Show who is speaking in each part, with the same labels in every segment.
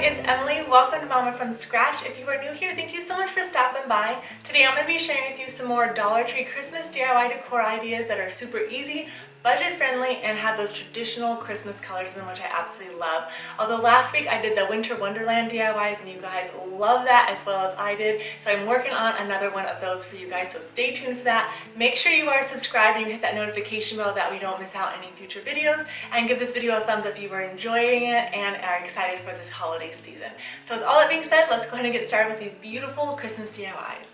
Speaker 1: it's Emily. Welcome to Momma from Scratch. If you are new here, thank you so much for stopping by. Today I'm going to be sharing with you some more Dollar Tree Christmas DIY decor ideas that are super easy, budget friendly, and have those traditional Christmas colors in them, which I absolutely love. Although last week I did the Winter Wonderland DIYs and you guys love that as well as I did. So I'm working on another one of those for you guys, so stay tuned for that. Make sure you are subscribed and you hit that notification bell that we don't miss out any future videos, and give this video a thumbs up if you are enjoying it and are excited for this holiday season. So with all that being said, let's go ahead and get started with these beautiful Christmas DIYs.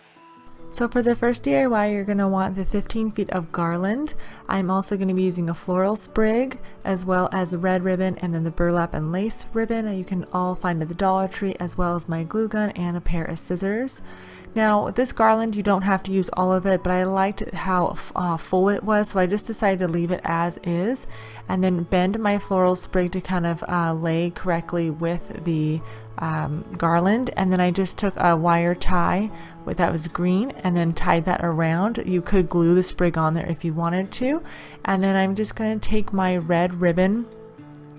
Speaker 2: So for the first DIY, you're going to want the 15 feet of garland. I'm also going to be using a floral sprig as well as red ribbon and then the burlap and lace ribbon that you can all find at the Dollar Tree, as well as my glue gun and a pair of scissors. Now this garland, you don't have to use all of it, but I liked how full it was, so I just decided to leave it as is and then bend my floral sprig to kind of lay correctly with the garland, and then I just took a wire tie that was green and then tied that around. You could glue the sprig on there if you wanted to, and then I'm just going to take my red ribbon.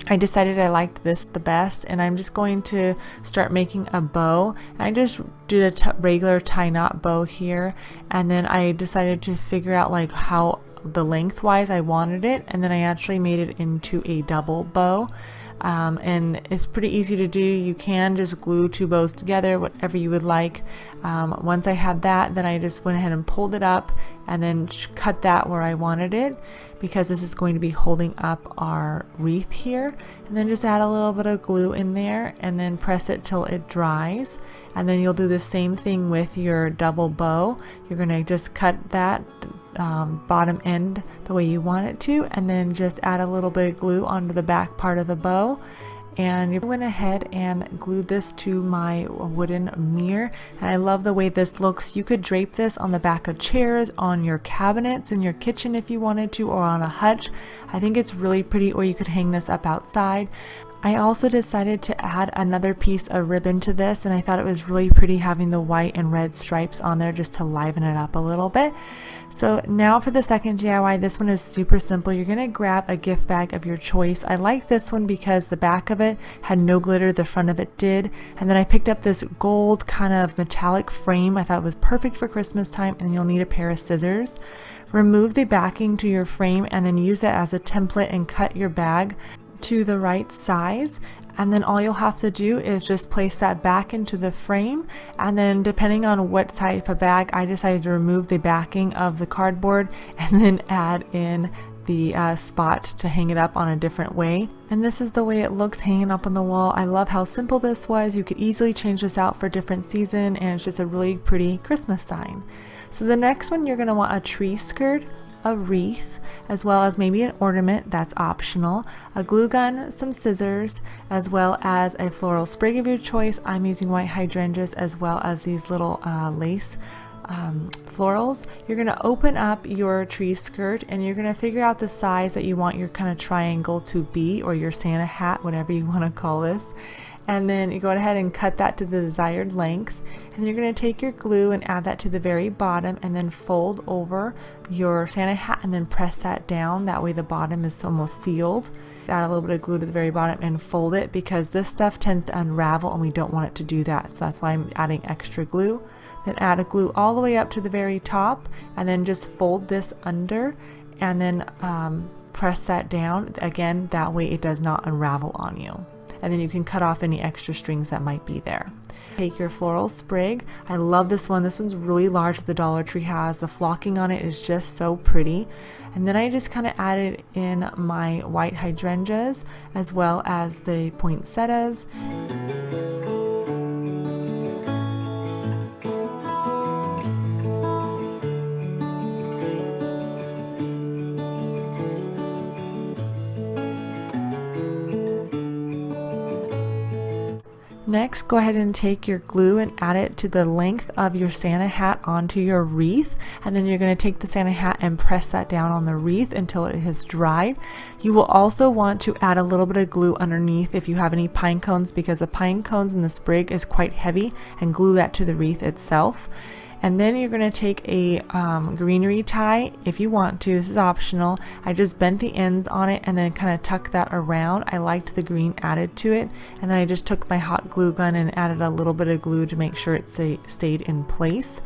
Speaker 2: I decided I liked this the best, and I'm just going to start making a bow. I just did a regular tie knot bow here, and then I decided to figure out like how the lengthwise I wanted it, and then I actually made it into a double bow. And it's pretty easy to do. You can just glue two bows together, whatever you would like. Once I had that, then I just went ahead and pulled it up and then cut that where I wanted it, because this is going to be holding up our wreath here. And then just add a little bit of glue in there and then press it till it dries. And then you'll do the same thing with your double bow. You're going to just cut that bottom end the way you want it to, and then just add a little bit of glue onto the back part of the bow. And you went ahead and glued this to my wooden mirror, and I love the way this looks. You could drape this on the back of chairs, on your cabinets in your kitchen if you wanted to, or on a hutch. I think it's really pretty, or you could hang this up outside. I also decided to add another piece of ribbon to this, and I thought it was really pretty having the white and red stripes on there just to liven it up a little bit. So now for the second DIY, this one is super simple. You're going to grab a gift bag of your choice. I like this one because the back of it had no glitter, the front of it did. And then I picked up this gold kind of metallic frame. I thought it was perfect for Christmas time, and you'll need a pair of scissors. Remove the backing to your frame and then use that as a template and cut your bag to the right size, and then all you'll have to do is just place that back into the frame. And then depending on what type of bag, I decided to remove the backing of the cardboard and then add in the spot to hang it up on a different way. And this is the way it looks hanging up on the wall. I love how simple this was. You could easily change this out for a different season, and it's just a really pretty Christmas sign. So the next one, you're going to want a tree skirt, a wreath, as well as maybe an ornament that's optional, a glue gun, some scissors, as well as a floral sprig of your choice. I'm using white hydrangeas as well as these little lace florals. You're going to open up your tree skirt and you're going to figure out the size that you want your kind of triangle to be, or your Santa hat, whatever you want to call this. And then you go ahead and cut that to the desired length, and you're going to take your glue and add that to the very bottom, and then fold over your Santa hat and then press that down. That way the bottom is almost sealed. Add a little bit of glue to the very bottom and fold it, because this stuff tends to unravel and we don't want it to do that. So that's why I'm adding extra glue. Then add a glue all the way up to the very top, and then just fold this under and then press that down again. That way it does not unravel on you. And then you can cut off any extra strings that might be there. Take your floral sprig. I love this one. This one's really large that the Dollar Tree has. The flocking on it is just so pretty. And then I just kind of added in my white hydrangeas as well as the poinsettias. Next, go ahead and take your glue and add it to the length of your Santa hat onto your wreath, and then you're going to take the Santa hat and press that down on the wreath until it has dried. You will also want to add a little bit of glue underneath if you have any pine cones, because the pine cones in the sprig is quite heavy, and glue that to the wreath itself. And then you're going to take a greenery tie if you want to. This is optional. I just bent the ends on it and then kind of tucked that around. I liked the green added to it. And then I just took my hot glue gun and added a little bit of glue to make sure it stayed in place.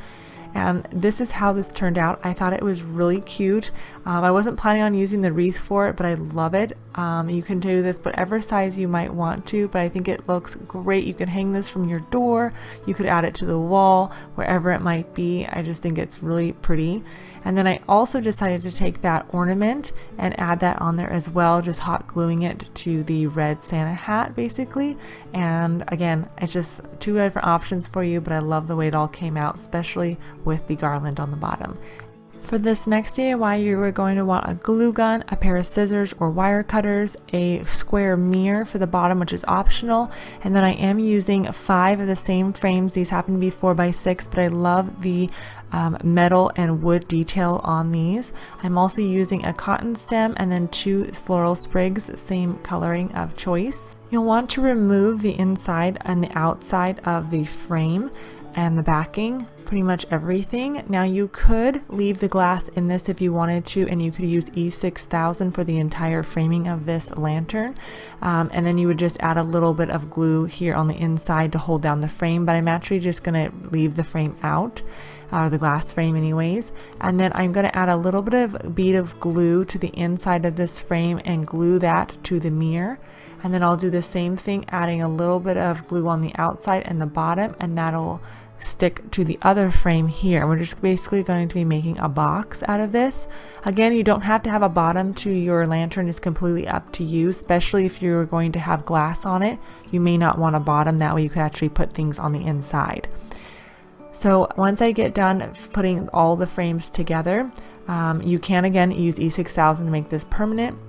Speaker 2: And this is how this turned out. I thought it was really cute. I wasn't planning on using the wreath for it, but I love it. You can do this whatever size you might want to, but I think it looks great. You can hang this from your door. You could add it to the wall, wherever it might be. I just think it's really pretty. And then I also decided to take that ornament and add that on there as well, just hot gluing it to the red Santa hat basically. And again, it's just two different options for you, but I love the way it all came out, especially with the garland on the bottom. For this next DIY, you are going to want a glue gun, a pair of scissors or wire cutters, a square mirror for the bottom, which is optional, and then I am using 5 of the same frames. These happen to be 4x6, but I love the metal and wood detail on these. I'm also using a cotton stem and then 2 floral sprigs, same coloring of choice. You'll want to remove the inside and the outside of the frame and the backing, pretty much everything. Now you could leave the glass in this if you wanted to, and you could use E6000 for the entire framing of this lantern, and then you would just add a little bit of glue here on the inside to hold down the frame, but I'm actually just going to leave the frame out, the glass frame anyways. And then I'm going to add a little bit of bead of glue to the inside of this frame and glue that to the mirror. And then I'll do the same thing, adding a little bit of glue on the outside and the bottom, and that'll stick to the other frame here. We're just basically going to be making a box out of this. Again, you don't have to have a bottom to your lantern. It's completely up to you, especially if you're going to have glass on it. You may not want a bottom, that way you could actually put things on the inside. So once I get done putting all the frames together, you can again use E6000 to make this permanent.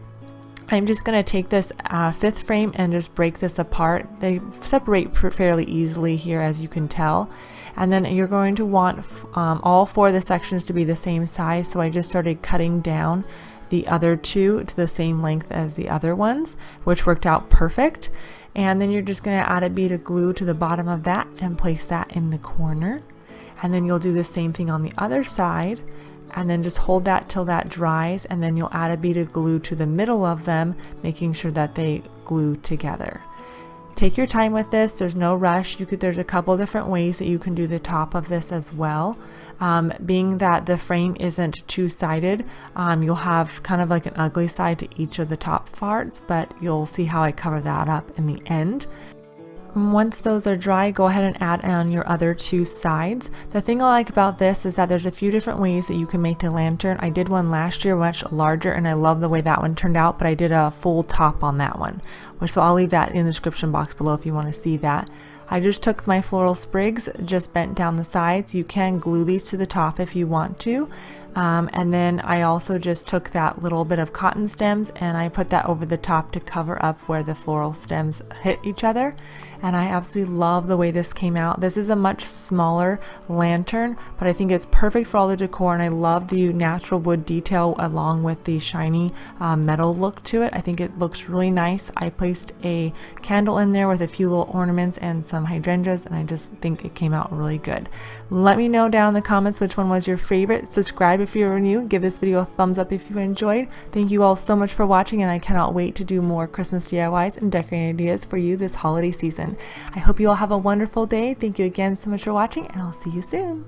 Speaker 2: I'm just going to take this 5th frame and just break this apart. They separate fairly easily here, as you can tell. And then you're going to want all 4 of the sections to be the same size, so I just started cutting down the other 2 to the same length as the other ones, which worked out perfect. And then you're just going to add a bead of glue to the bottom of that and place that in the corner. And then you'll do the same thing on the other side, and then just hold that till that dries, and then you'll add a bead of glue to the middle of them, making sure that they glue together. Take your time with this. There's no rush. There's a couple different ways that you can do the top of this as well. Being that the frame isn't two-sided, you'll have kind of like an ugly side to each of the top parts, but you'll see how I cover that up in the end. Once those are dry, go ahead and add on your other 2 sides. The thing I like about this is that there's a few different ways that you can make the lantern. I did one last year much larger, and I love the way that one turned out, but I did a full top on that one, so I'll leave that in the description box below if you want to see that. I just took my floral sprigs, just bent down the sides. You can glue these to the top if you want to. And then I also just took that little bit of cotton stems and I put that over the top to cover up where the floral stems hit each other. And I absolutely love the way this came out. This is a much smaller lantern, but I think it's perfect for all the decor, and I love the natural wood detail along with the shiny metal look to it. I think it looks really nice. I placed a candle in there with a few little ornaments and some hydrangeas, and I just think it came out really good. Let me know down in the comments which one was your favorite. Subscribe if you're new. Give this video a thumbs up if you enjoyed. Thank you all so much for watching, and I cannot wait to do more Christmas DIYs and decorating ideas for you this holiday season. I hope you all have a wonderful day. Thank you again so much for watching, and I'll see you soon.